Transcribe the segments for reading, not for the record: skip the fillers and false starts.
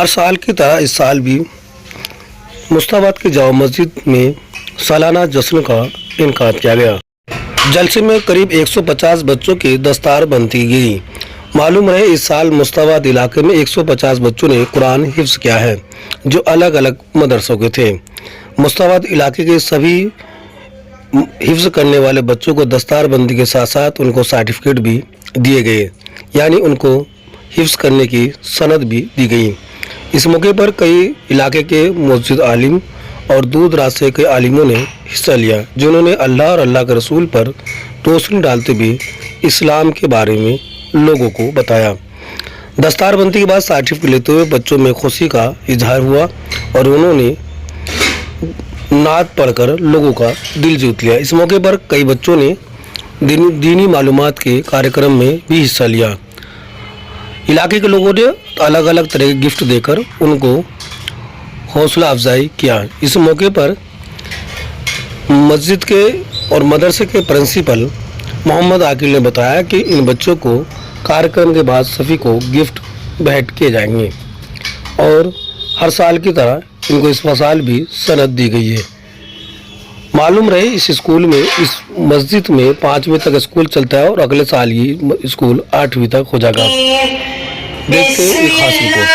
ہر سال کی طرح اس سال بھی مستعبد کی جامع مسجد میں سالانہ جشن کا انعقاد کیا گیا۔ جلسے میں قریب 150 بچوں کی دستار بندی گئی۔ معلوم رہے اس سال مستعبد علاقے میں 150 بچوں نے قرآن حفظ کیا ہے جو الگ الگ مدرسوں کے تھے۔ مستعبد علاقے کے سبھی حفظ کرنے والے بچوں کو دستار بندی کے ساتھ ساتھ ان کو سرٹیفکیٹ بھی دیے گئے، یعنی ان کو حفظ کرنے کی سند بھی دی گئی۔ اس موقع پر کئی علاقے کے معزز عالم اور دور دراز سے کئی عالموں نے حصہ لیا، جنہوں نے اللہ اور اللہ کے رسول پر روشنی ڈالتے ہوئے اسلام کے بارے میں لوگوں کو بتایا۔ دستار بندی کے بعد سرٹیفکیٹ لیتے ہوئے بچوں میں خوشی کا اظہار ہوا اور انہوں نے نعت پڑھ کر لوگوں کا دل جیت لیا۔ اس موقع پر کئی بچوں نے دینی معلومات کے کارکرم میں بھی حصہ لیا۔ علاقے کے لوگوں نے الگ الگ طرح کے گفٹ دے کر ان کو حوصلہ افزائی کیا۔ اس موقع پر مسجد کے اور مدرسے کے پرنسپل محمد عاقل نے بتایا کہ ان بچوں کو کارکرم کے بعد سبھی کو گفٹ بھیٹ کیے جائیں گے اور ہر سال کی طرح ان کو اس سال بھی سند دی گئی ہے۔ معلوم رہے اس اسکول میں اس مسجد میں 5ویں تک اسکول چلتا ہے اور اگلے سال یہ اسکول 8ویں تک ہو جائے گا۔ دیکھتے ہیں ایک خاص رپورٹ۔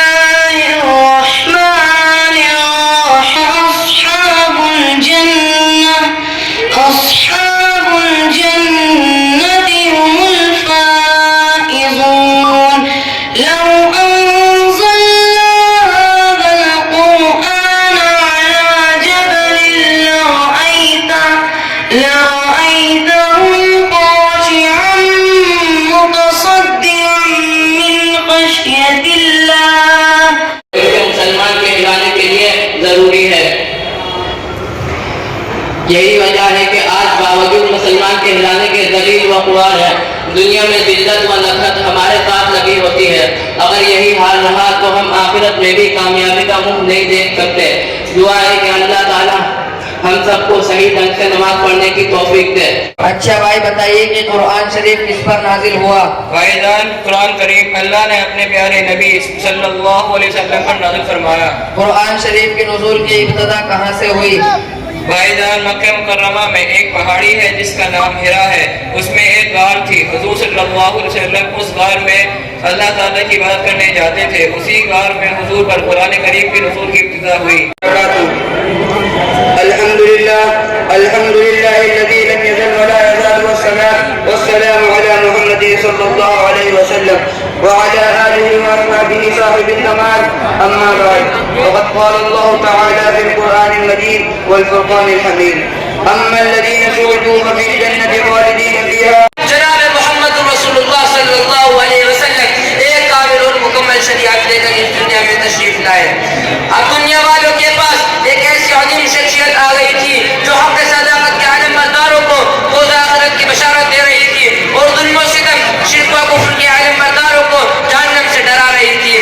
یہی وجہ ہے کہ آج باوجود مسلمان کہلانے کے ذلیل و خوار ہے، دنیا میں ذلت و نفرت ہمارے ساتھ لگی ہوتی ہے۔ اگر یہی حال رہا تو ہم آخرت میں بھی کامیابی کا منہ نہیں دیکھ سکتے۔ دعا ہے کہ اللہ تعالیٰ ہم سب کو صحیح ڈھنگ سے نماز پڑھنے کی توفیق دے۔ اچھا بھائی بتائیے کہ قرآن شریف کس پر نازل ہوا؟ بھائی جان، قرآن کریم اللہ نے اپنے پیارے نبی صلی اللہ علیہ وسلم پر نازل فرمایا۔ قرآن شریف کے نزول کی ابتدا کہاں سے ہوئی؟ بھائی جان، مکہ مکرمہ میں ایک پہاڑی ہے جس کا نام ہرا ہے، اس میں ایک غار تھی۔ حضور صلی اللہ علیہ وسلم اس غار میں اللہ تعالیٰ کی عبادت کرنے جاتے تھے۔ اسی غار میں حضور پر قرآن کریم کی نزول کی ابتدا ہوئی۔ الحمدللہ الذی لم یزل ولا یزال والسلام علی محمد صلی اللہ علیہ وسلم وعلى آله وأصحابه صاحب الأمان أما بعد وقد قال الله تعالى في القرآن المجيد والفرقان الحميد أما الذين سعدوا ففي الجنة خالدين فيها۔ جناب محمد رسول اللہ صلی اللہ علیہ وسلم ایک کامل اور مکمل شریعت لے کر اس دنیا میں تشریف لائے۔ اب دنیا والوں کے پاس ایک ایسی عظیم شخصیت آ گئی تھی جو حق صداقت کے عالم برداروں کو روز آخرت کی بشارت دے رہی تھی اور ظلم و ستم، شرک و کفر کے عالم برداروں کو جہنم سے ڈرا رہی تھی۔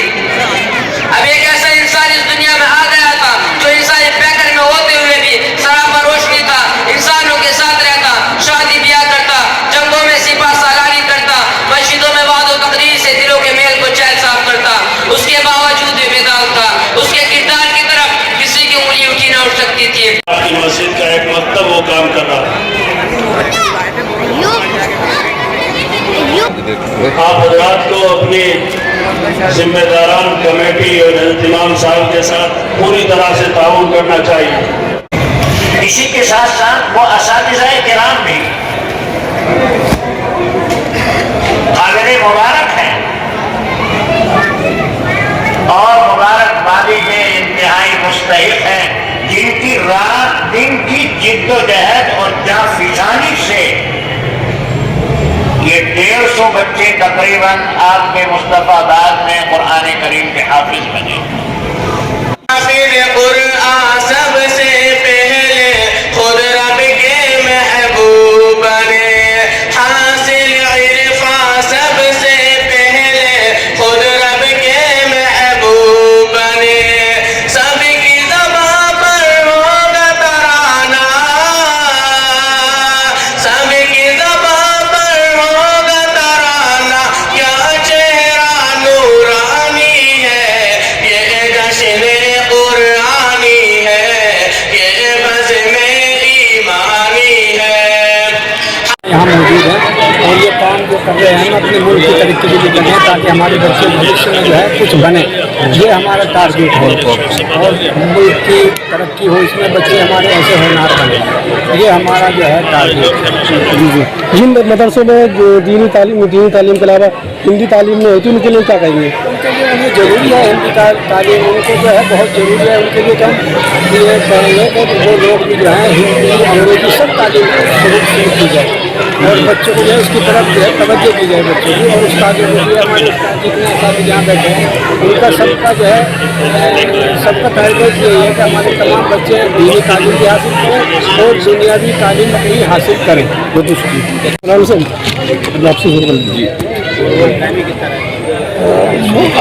اب ایک ایسا انسان اس دنیا میں آ گیا تھا جو انسانی پیکر میں ہوتے ہوئے بھی سراپا روشنی تھا، انسانوں کے ساتھ رہتا، شادی بیاہ کرتا، جنگوں میں سپاہ سالاری کرتا، مسجدوں میں وعظ و تقریر سے دلوں کے میل کو چیل صاف کرتا۔ اس کے باوجود بھی بیدار تھا، اس کے کردار کی طرف کسی کی انگلی اٹھی نہ اٹھ سکتی تھی۔ آپ کی مسجد کا ایک مکتب وہ کام کر رہا ہے۔ آپ حضرات کو اپنی ذمہ داران کمیٹی اور انتظام صاحب کے ساتھ پوری طرح سے تعاون کرنا چاہیے۔ اسی کے ساتھ ساتھ وہ اساتذہ کرام بھی قابل مبارک ہیں اور مبارکبادی کے انتہائی مستحق ہیں، جن کی رات دن کی جد و جہد اور جانفشانی سے یہ 150 بچے تقریباً آپ کے مصطفیٰ باد میں قرآن کریم کے حافظ بنے۔ قرآن سب سے پہلے خود رب کے محبوب بنے، حاصل عرفان سب سے پہلے خود رب کے محبوب بنے، سب کی زبان پر ہوگا ترانہ، سب کی زبان پر ہوگا ترانہ، کیا چہرہ نورانی ہے یہ कर रहे हैं, हम अपने मुल्क की तरक्की के लिए कर रहे हैं ताकि हमारे बच्चे भविष्य में जो है कुछ बने। ये हमारा टारगेट है और मुल्क की तरक्की हो, इसमें बच्चे हमारे ऐसे होनहार बने, ये हमारा जो है टारगेट है। जी जी। जिन मदरसों में जो दीनी तालीम के अलावा हिंदी तालीम नहीं होती उनके लिए क्या कहेंगे? उनके लिए उन्हें ज़रूरी है हिंदी तालीम, उनको जो है बहुत ज़रूरी है। उनके लिए हम ये कहेंगे कि वो लोग भी जो है हिंदी अंग्रेजी सब तालीम शुरू की जाए और बच्चों को जो है उसकी तरफ जो है तवज्जो की जाए बच्चों की। और उस्तादों को भी, हमारे उस्ताद जितने उस्ताद यहाँ बैठे हैं उनका सबका जो है सबका टारगेट यही है कि हमारे तमाम बच्चे दीनी तालीम भी हासिल करें और दुनियावी तालीम अपनी हासिल करें।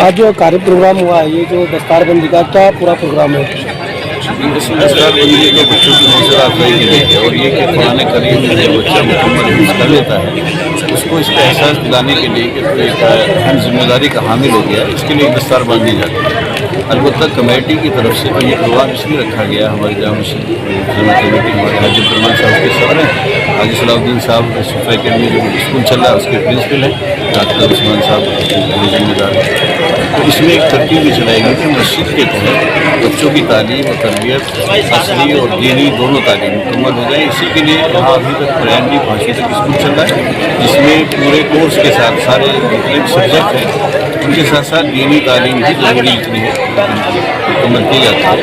आज जो कार्य प्रोग्राम हुआ है, ये जो दस्तारबंदी का क्या पूरा प्रोग्राम है? दस्तारबंदी तो बच्चों की हौसला अफजाई के लिए और ये कि कुरान करीम में जो बच्चा मुकम्मल हिफ्ज़ कर लेता है उसको इसका एहसास दिलाने के लिए कि तो एक अहम जिम्मेदारी का हामिल हो गया, इसके लिए दस्तार बांधी जाती है। अलबत्ता कमेटी की तरफ से तो ये प्रोग्राम इसलिए रखा गया, हमारी जामा मस्जिद कमेटी हमारे हाजी अब्दुर्रहमान साहब के सदर हैं, हाजी सलाउद्दीन साहब सुफा अकेडमी जो स्कूल चल रहा है उसके प्रिंसिपल हैं, डॉक्टर उस्मान साहब जिम्मेदार हैं। तो इसमें एक तरकीब भी चलाएगी कि मस्जिद के तहत बच्चों की तालीम और तरबियत असली और दीनी दोनों तालीम मुकम्मल हो जाए। इसी के लिए यहाँ अभी तक प्राइमरी 5वीं तक स्कूल चल रहा है, जिसमें पूरे कोर्स के साथ सारे मुख्तलिफ सब्जेक्ट हैं, उनके साथ साथ दीनी तालीम भी ज़रूरी मुकम्मल की जाती है।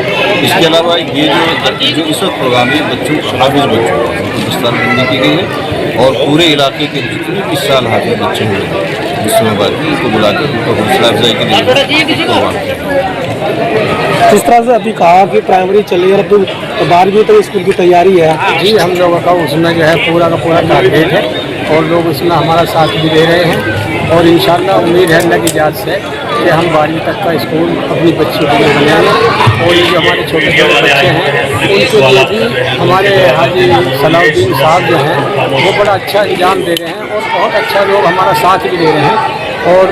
इसके अलावा ये जो इस वक्त प्रोग्राम है बच्चों हाफिज़ बच्चों को दस्तारबंदी की गई है और पूरे इलाके के जितने भी इस साल हाफिज़ बच्चे हुए हैं जिसमें उनको बुलाकर उनको हौसला अफजाई के लिए प्रोग्राम किया। जिस तरह से अभी कहा कि प्राइमरी चल रही है, अब 12वीं तक स्कूल की तैयारी है। जी, हम लोगों का उसमें जो है पूरा का पूरा टारगेट है और लोग उसमें हमारा साथ भी दे रहे हैं और इंशाअल्लाह उम्मीद है अल्लाह की जात से कि हम 12वीं तक का स्कूल अपनी बच्चों के लिए बनाएंगे। और ये जो हमारे छोटे छोटे बच्चे हैं उनके लिए भी हमारे हाजी सलाउद्दीन साहब जो हैं वो बड़ा अच्छा इंजाम दे रहे हैं और बहुत अच्छा लोग हमारा साथ भी दे रहे हैं और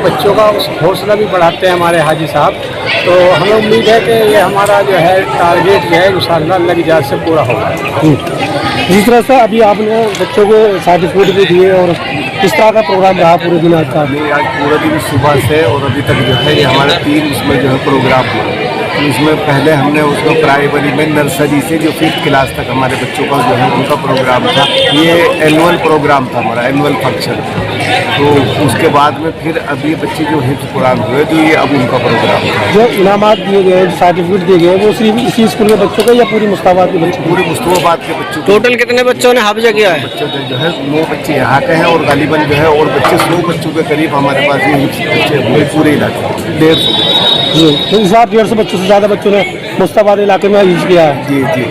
बच्चों का हौसला भी बढ़ाते हैं हमारे हाजी साहब। तो हमें उम्मीद है कि ये हमारा जो है टारगेट जो है इंशाअल्लाह अल्लाह की जात से पूरा होगा। जिस तरह से अभी आपने बच्चों को सर्टिफिकेट भी दिए और किस तरह का प्रोग्राम रहा पूरे दिन आज का? आज पूरा दिन सुबह से और अभी तक जो है ये हमारा 3 उसमें जो है प्रोग्राम हुआ। तो इसमें पहले हमने उसको प्राइमरी में नर्सरी से जो 5th क्लास तक हमारे बच्चों का जो है उनका प्रोग्राम था। ये एनुअल प्रोग्राम था हमारा, एनुअल फंक्शन। तो उसके बाद में फिर अभी बच्चे जो हिफ्ज़ कुरान हुए तो ये अब उनका प्रोग्राम था। जो इनामात दिए गए, सर्टिफिकेट दिए गए, वो सिर्फ इसी स्कूल के बच्चों को या पूरी मुस्ताबाद के बच्चों? पूरे मुस्तफाबाद के बच्चों। टोटल कितने बच्चों ने हाफिज़ा किया है? बच्चों जो है 9 बच्चे यहाँ के हैं और गालिबन जो है और बच्चे 100 बच्चों के करीब हमारे पास ये बच्चे हुए पूरे इलाके में 150 जी। तो इस बार 150 बच्चों से ज़्यादा बच्चों ने मुस्ताबाद इलाके में यूज़ किया है। जी जी।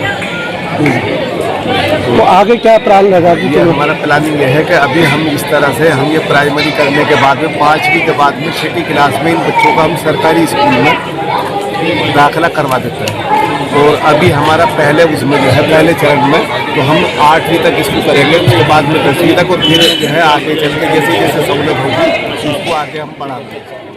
तो आगे क्या प्लान लगा? ये हमारा प्लानिंग ये है कि अभी हम इस तरह से हम ये प्राइमरी करने के बाद में 5वीं के बाद में 6ठी क्लास में इन बच्चों का हम सरकारी स्कूल में दाखिला करवा देते हैं। और अभी हमारा पहले उसमें जो है पहले चरण में तो हम 8वीं तक इसको करेंगे, उसके बाद में 10वीं तक और फिर जो है आगे चल के जैसे जैसे सहूलत होगी उसको आगे हम बढ़ाएंगे।